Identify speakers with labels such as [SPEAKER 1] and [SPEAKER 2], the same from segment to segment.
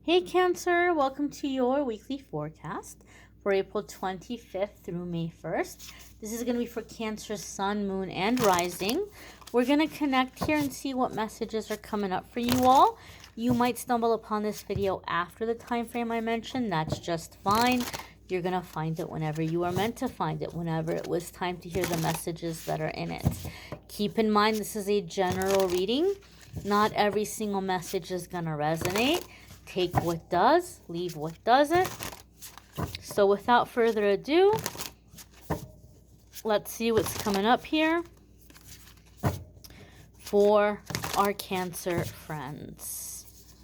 [SPEAKER 1] Hey Cancer, welcome to your weekly forecast for April 25th through May 1st. This is going to be for Cancer, Sun, Moon, and Rising. We're going to connect here and see what messages are coming up for you all. You might stumble upon this video after the time frame I mentioned. That's just fine. You're going to find it whenever you are meant to find it, whenever it was time to hear the messages that are in it. Keep in mind this is a general reading. Not every single message is going to resonate. Take what does, leave what doesn't. So without further ado, let's see what's coming up here for our Cancer friends.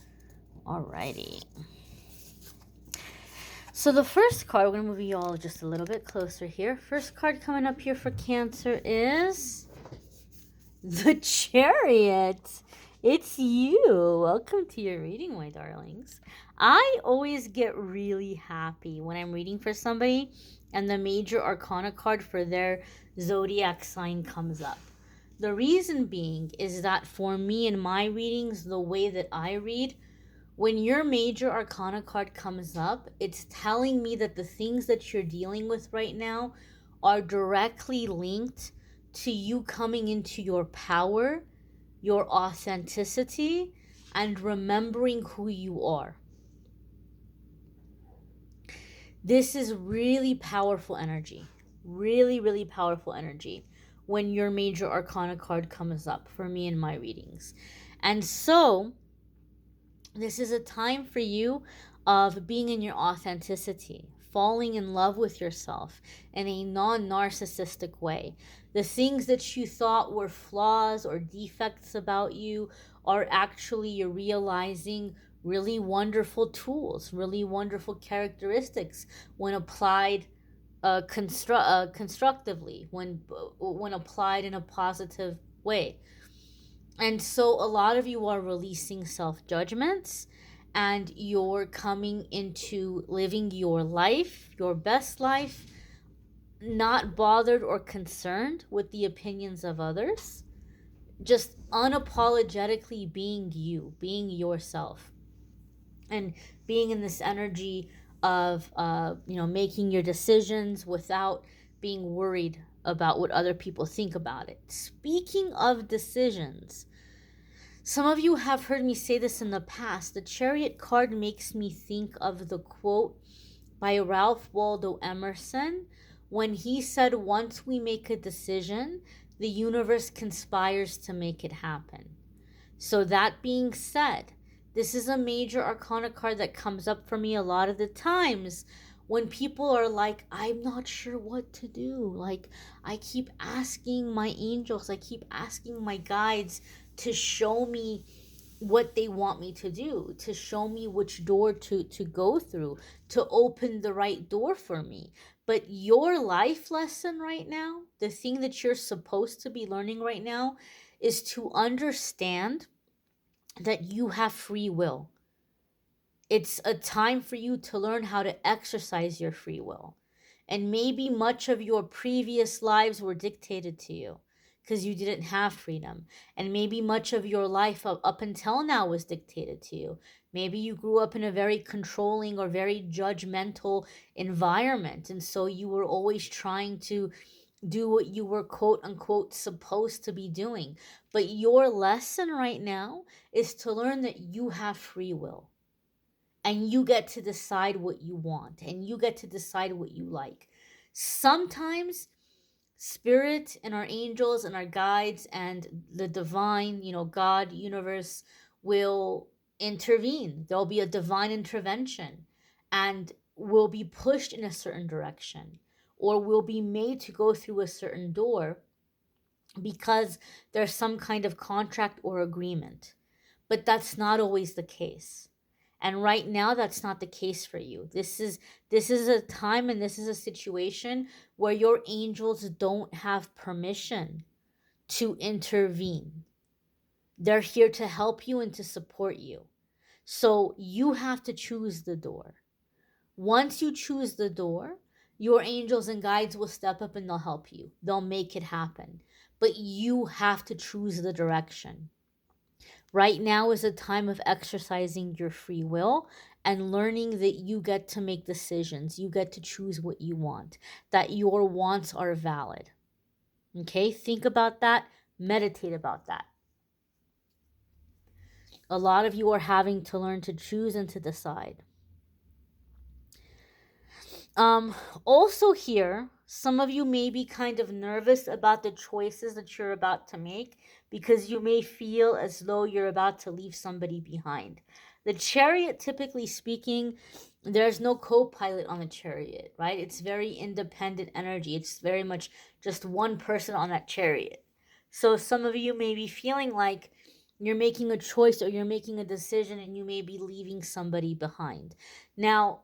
[SPEAKER 1] Alrighty. So the first card, we're going to move you all just a little bit closer here. First card coming up here for Cancer is the Chariot. It's you. Welcome to your reading, my darlings. I always get really happy when I'm reading for somebody and the major arcana card for their zodiac sign comes up. The reason being is that for me in my readings, the way that I read, when your major arcana card comes up, it's telling me that the things that you're dealing with right now are directly linked to you coming into your power, your authenticity, and remembering who you are. This is really powerful energy. Really, really powerful energy when your major arcana card comes up for me in my readings. And so, this is a time for you of being in your authenticity, falling in love with yourself in a non-narcissistic way. The things that you thought were flaws or defects about you are actually, you're realizing, really wonderful tools, really wonderful characteristics when applied constructively, when applied in a positive way. And so a lot of you are releasing self-judgments and you're coming into living your life, your best life, not bothered or concerned with the opinions of others, just unapologetically being you, being yourself, and being in this energy of making your decisions without being worried about what other people think about it. Speaking of decisions, some of you have heard me say this in the past. The Chariot card makes me think of the quote by Ralph Waldo Emerson when he said, "Once we make a decision, the universe conspires to make it happen." So that being said, this is a major arcana card that comes up for me a lot of the times when people are like, I'm not sure what to do. Like, I keep asking my angels, I keep asking my guides to show me what they want me to do, to show me which door to go through, to open the right door for me. But your life lesson right now, the thing that you're supposed to be learning right now, is to understand that you have free will. It's a time for you to learn how to exercise your free will. And maybe much of your previous lives were dictated to you because you didn't have freedom. And maybe much of your life up until now was dictated to you. Maybe you grew up in a very controlling or very judgmental environment. And so you were always trying to do what you were quote unquote supposed to be doing. But your lesson right now is to learn that you have free will and you get to decide what you want and you get to decide what you like. Sometimes spirit and our angels and our guides and the divine, God, universe will intervene. There'll be a divine intervention and we'll be pushed in a certain direction or we'll be made to go through a certain door because there's some kind of contract or agreement. But that's not always the case. And right now that's not the case for you. This is a time and this is a situation where your angels don't have permission to intervene. They're here to help you and to support you. So you have to choose the door. Once you choose the door, your angels and guides will step up and they'll help you. They'll make it happen. But you have to choose the direction. Right now is a time of exercising your free will and learning that you get to make decisions. You get to choose what you want, that your wants are valid. Okay, think about that, meditate about that. A lot of you are having to learn to choose and to decide. Um, Also, here, some of you may be kind of nervous about the choices that you're about to make because you may feel as though you're about to leave somebody behind. The chariot, typically speaking, there's no co pilot on the chariot, right? It's very independent energy. It's very much just one person on that chariot. So, some of you may be feeling like you're making a choice or you're making a decision and you may be leaving somebody behind. Now,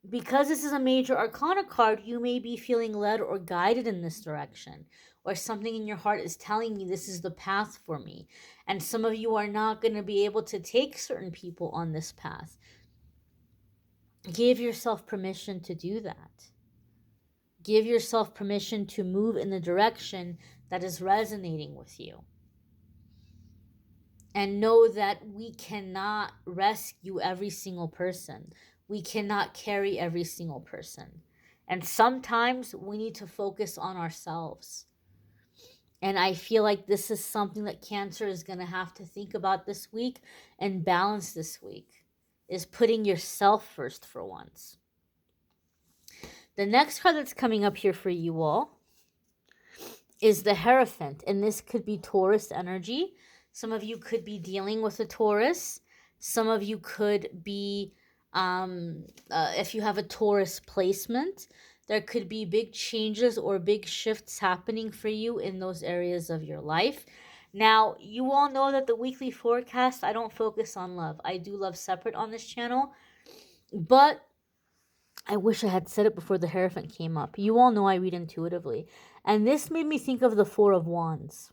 [SPEAKER 1] because this is a major arcana card, you may be feeling led or guided in this direction, or something in your heart is telling you this is the path for me. And some of you are not going to be able to take certain people on this path. Give yourself permission to do that. Give yourself permission to move in the direction that is resonating with you. And know that we cannot rescue every single person. We cannot carry every single person. And sometimes we need to focus on ourselves. And I feel like this is something that Cancer is going to have to think about this week and balance this week, is putting yourself first for once. The next card that's coming up here for you all is the Hierophant, and this could be Taurus energy. Some of you could be dealing with a Taurus. Some of you could be, if you have a Taurus placement, there could be big changes or big shifts happening for you in those areas of your life. Now, you all know that the weekly forecast, I don't focus on love. I do love separate on this channel, but I wish I had said it before the Hierophant came up. You all know I read intuitively. And this made me think of the Four of Wands.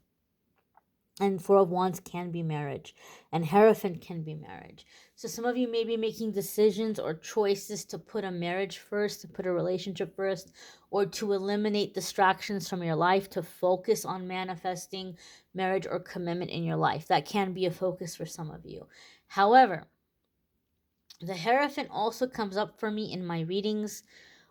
[SPEAKER 1] And Four of Wands can be marriage. And Hierophant can be marriage. So some of you may be making decisions or choices to put a marriage first, to put a relationship first, or to eliminate distractions from your life, to focus on manifesting marriage or commitment in your life. That can be a focus for some of you. However, the Hierophant also comes up for me in my readings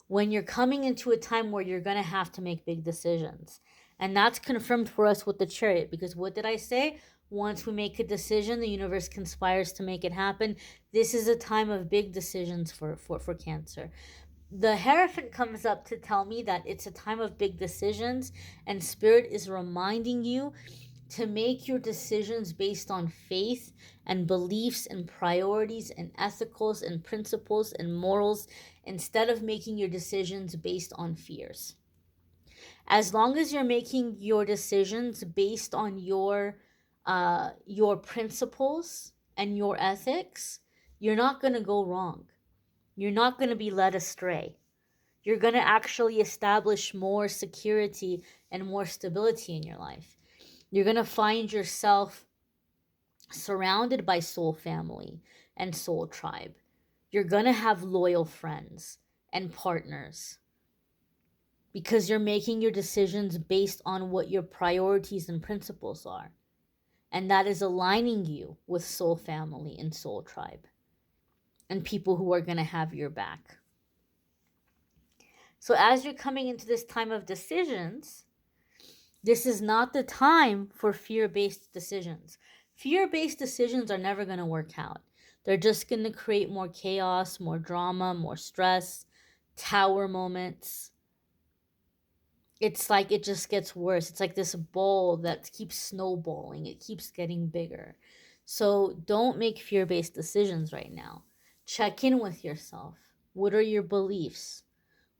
[SPEAKER 1] when you're coming into a time where you're going to have to make big decisions. And that's confirmed for us with the Chariot, because what did I say? Once we make a decision, the universe conspires to make it happen. This is a time of big decisions for Cancer. The Hierophant comes up to tell me that it's a time of big decisions, and Spirit is reminding you to make your decisions based on faith and beliefs and priorities and ethicals and principles and morals, instead of making your decisions based on fears. As long as you're making your decisions based on your principles and your ethics, you're not going to go wrong. You're not going to be led astray. You're going to actually establish more security and more stability in your life. You're going to find yourself surrounded by soul family and soul tribe. You're going to have loyal friends and partners because you're making your decisions based on what your priorities and principles are. And that is aligning you with soul family and soul tribe and people who are going to have your back. So as you're coming into this time of decisions, this is not the time for fear-based decisions. Fear-based decisions are never going to work out. They're just going to create more chaos, more drama, more stress, tower moments. It's like it just gets worse. It's like this ball that keeps snowballing. It keeps getting bigger. So don't make fear-based decisions right now. Check in with yourself. What are your beliefs?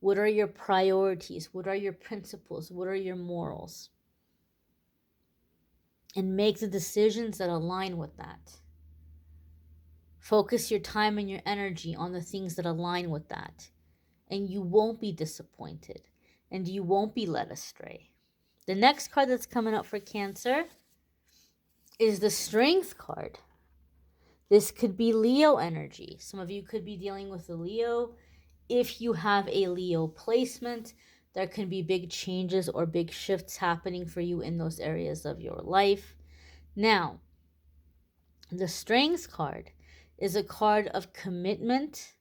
[SPEAKER 1] What are your priorities? What are your principles? What are your morals? And make the decisions that align with that. Focus your time and your energy on the things that align with that. And you won't be disappointed. And you won't be led astray. The next card that's coming up for Cancer is the Strength card. This could be Leo energy. Some of you could be dealing with a Leo. If you have a Leo placement, there can be big changes or big shifts happening for you in those areas of your life. Now, The Strength card is a card of commitment,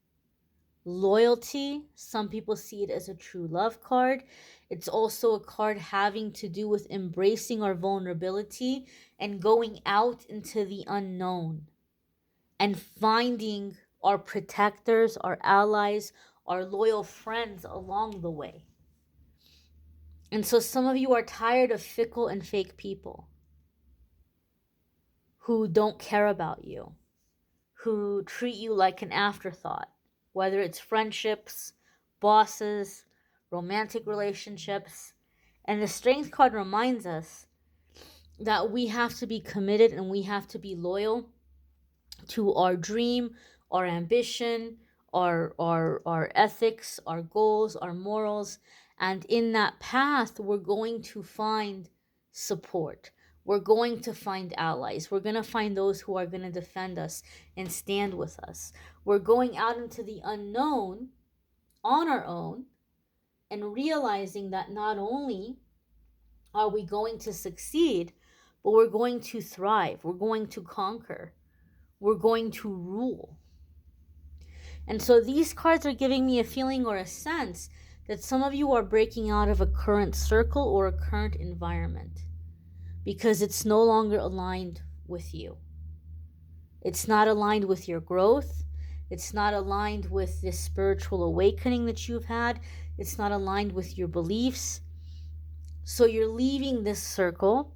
[SPEAKER 1] loyalty. Some people see it as a true love card. It's also a card having to do with embracing our vulnerability and going out into the unknown and finding our protectors, our allies, our loyal friends along the way. And so some of you are tired of fickle and fake people who don't care about you, who treat you like an afterthought, whether it's friendships, bosses, romantic relationships. And the Strength card reminds us that we have to be committed and we have to be loyal to our dream, our ambition, our ethics, our goals, our morals. And in that path, we're going to find support. We're going to find allies. We're going to find those who are going to defend us and stand with us. We're going out into the unknown on our own and realizing that not only are we going to succeed, but we're going to thrive. We're going to conquer. We're going to rule. And so these cards are giving me a feeling or a sense that some of you are breaking out of a current circle or a current environment because it's no longer aligned with you. It's not aligned with your growth. It's not aligned with this spiritual awakening that you've had. It's not aligned with your beliefs. So you're leaving this circle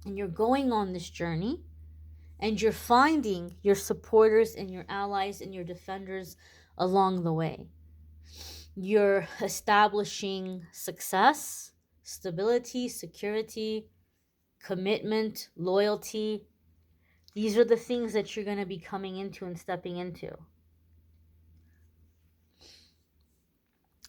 [SPEAKER 1] and you're going on this journey. And you're finding your supporters and your allies and your defenders along the way. You're establishing success, stability, security, commitment, loyalty. These are the things that you're going to be coming into and stepping into.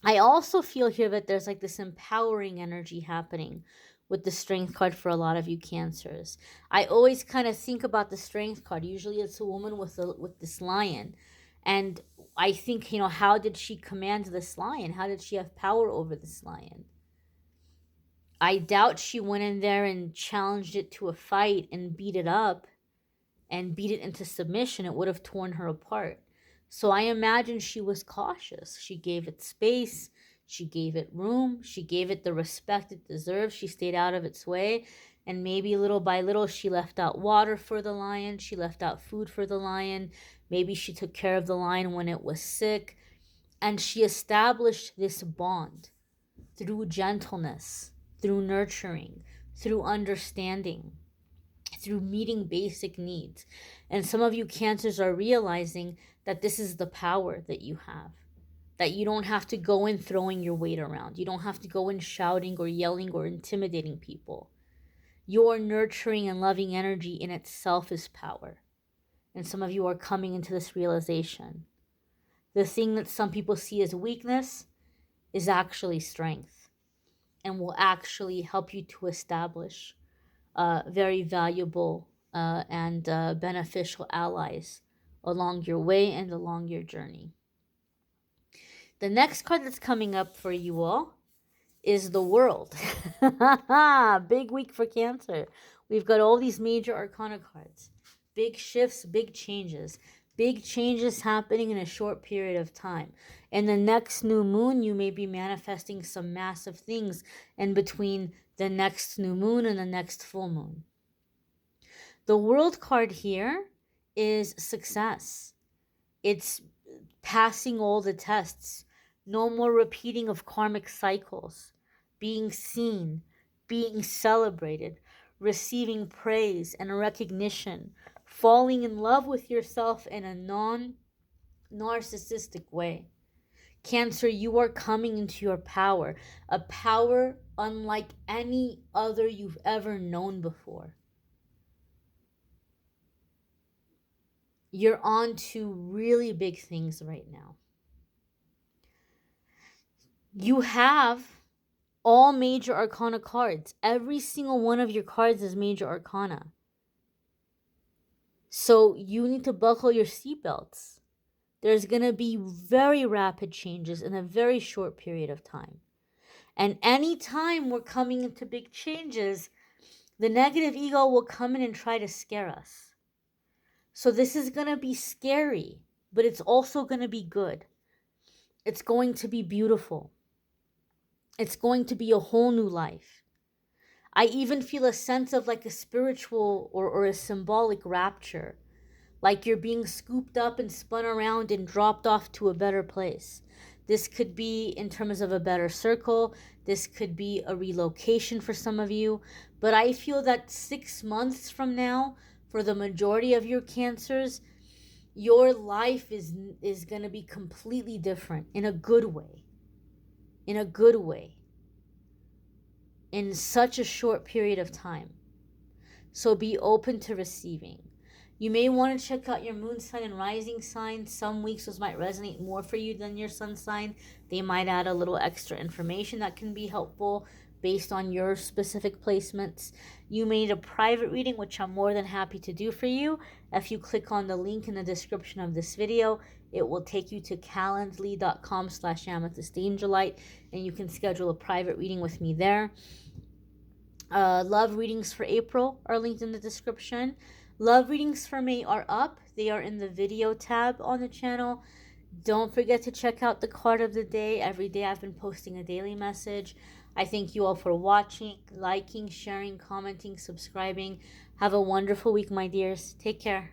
[SPEAKER 1] I also feel here that there's like this empowering energy happening with the Strength card for a lot of you Cancers. I always kind of think about the Strength card. Usually it's a woman with this lion. And I think, how did she command this lion? How did she have power over this lion? I doubt she went in there and challenged it to a fight and beat it up and beat it into submission. It would have torn her apart. So I imagine she was cautious. She gave it space. She gave it room. She gave it the respect it deserved. She stayed out of its way. And maybe little by little, she left out water for the lion. She left out food for the lion. Maybe she took care of the lion when it was sick. And she established this bond through gentleness, through nurturing, through understanding, through meeting basic needs. And some of you Cancers are realizing that this is the power that you have, that you don't have to go in throwing your weight around. You don't have to go in shouting or yelling or intimidating people. Your nurturing and loving energy in itself is power. And some of you are coming into this realization. The thing that some people see as weakness is actually strength and will actually help you to establish very valuable and beneficial allies along your way and along your journey. The next card that's coming up for you all is the World. Big week for Cancer. We've got all these major arcana cards. Big shifts, big changes. Big changes happening in a short period of time. In the next new moon, you may be manifesting some massive things in between the next new moon and the next full moon. The World card here is success. It's passing all the tests. No more repeating of karmic cycles. Being seen, being celebrated, receiving praise and recognition, falling in love with yourself in a non-narcissistic way. Cancer, you are coming into your power, a power unlike any other you've ever known before. You're on to really big things right now. You have all major arcana cards. Every single one of your cards is major arcana. So you need to buckle your seatbelts. There's going to be very rapid changes in a very short period of time. And anytime we're coming into big changes, the negative ego will come in and try to scare us. So this is going to be scary, but it's also going to be good. It's going to be beautiful. It's going to be a whole new life. I even feel a sense of like a spiritual or a symbolic rapture, like you're being scooped up and spun around and dropped off to a better place. This could be in terms of a better circle. This could be a relocation for some of you. But I feel that 6 months from now, for the majority of your cancers, your life is going to be completely different in a good way. In a good way. In such a short period of time. So be open to receiving. You may want to check out your moon sign and rising sign. Some weeks those might resonate more for you than your sun sign. They might add a little extra information that can be helpful based on your specific placements. You may need a private reading, which I'm more than happy to do for you. If you click on the link in the description of this video, it will take you to calendly.com/amethystangelite, and you can schedule a private reading with me there. Love readings for April are linked in the description. Love readings for May are up. They are in the video tab on the channel. Don't forget to check out the card of the day. Every day I've been posting a daily message. I thank you all for watching, liking, sharing, commenting, subscribing. Have a wonderful week, my dears. Take care.